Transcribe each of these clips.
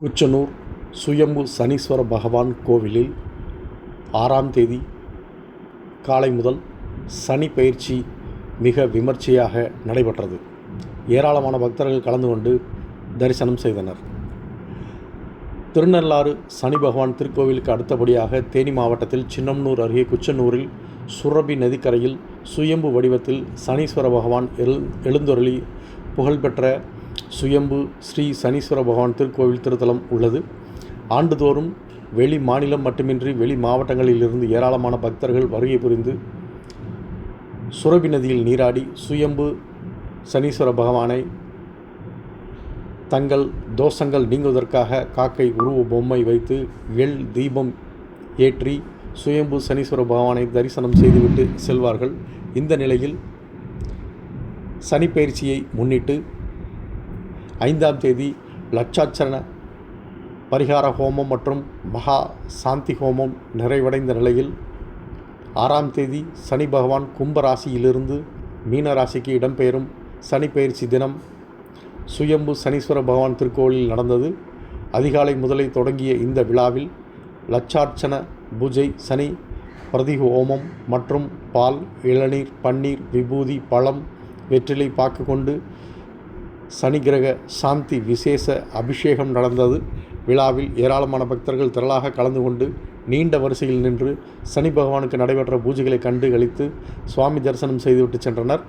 குச்சனூர் சுயம்பு சனீஸ்வர பகவான் கோவிலில் 6ஆம் தேதி காலை முதல் சனி பெயர்ச்சி மிக விமர்சையாக நடைபெற்றது. ஏராளமான பக்தர்கள் கலந்து கொண்டு தரிசனம் செய்தனர். திருநள்ளாறு சனி பகவான் திருக்கோவிலுக்கு அடுத்தபடியாக தேனி மாவட்டத்தில் சின்னமனூர் அருகே குச்சனூரில் சுரபி நதிக்கரையில் சுயம்பு வடிவத்தில் சனீஸ்வர பகவான் எழுந்தருளி புகழ்பெற்ற சுயம்பு ஸ்ரீ சனீஸ்வர பகவான் திருக்கோவில் திருத்தலம் உள்ளது. ஆண்டுதோறும் வெளி மாநிலம் மட்டுமின்றி வெளி மாவட்டங்களிலிருந்து ஏராளமான பக்தர்கள் வருகை புரிந்து சுரபி நதியில் நீராடி சுயம்பு சனீஸ்வர பகவானை தங்கள் தோஷங்கள் நீங்குவதற்காக காக்கை உருவ பொம்மை வைத்து எள் தீபம் ஏற்றி சுயம்பு சனீஸ்வர பகவானை தரிசனம் செய்துவிட்டு செல்வார்கள். இந்த நிலையில் சனி பயிற்சியை முன்னிட்டு 5ஆம் தேதி லட்சாட்சர பரிகார ஹோமம் மற்றும் மகா சாந்தி ஹோமம் நிறைவடைந்த நிலையில் 6ஆம் தேதி சனி பகவான் கும்ப ராசியிலிருந்து மீன ராசிக்கு இடம்பெயரும் சனி பயிற்சி தினம் சுயம்பு சனீஸ்வர பகவான் திருக்கோவிலில் நடந்தது. அதிகாலை முதலே தொடங்கிய இந்த விழாவில் லட்சார்ச்சன பூஜை, சனி பிரதி ஹோமம் மற்றும் பால், இளநீர், பன்னீர், விபூதி, பழம், வெற்றிலை பாக்கு கொண்டு சனி கிரக சாந்தி விசேஷ அபிஷேகம் நடந்தது. விழாவில் ஏராளமான பக்தர்கள் திரளாக கலந்து கொண்டு நீண்ட வரிசையில் நின்று சனி பகவானுக்கு நடைபெற்ற பூஜைகளை கண்டு களித்து சுவாமி தரிசனம் செய்துவிட்டு சென்றனர்.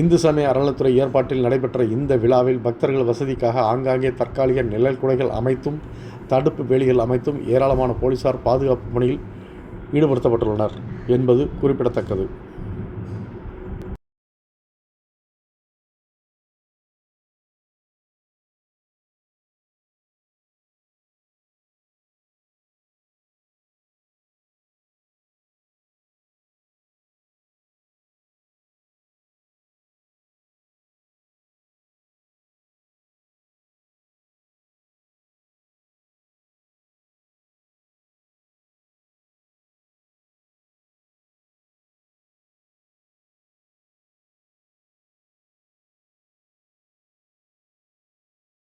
இந்து சமய அறநிலைத்துறை ஏற்பாட்டில் நடைபெற்ற இந்த விழாவில் பக்தர்கள் வசதிக்காக ஆங்காங்கே தற்காலிக நிழல் குடைகள் அமைத்தும் தடுப்பு வேலிகள் அமைத்தும் ஏராளமான போலீசார் பாதுகாப்பு பணியில் ஈடுபடுத்தப்பட்டுள்ளனர் என்பது குறிப்பிடத்தக்கது.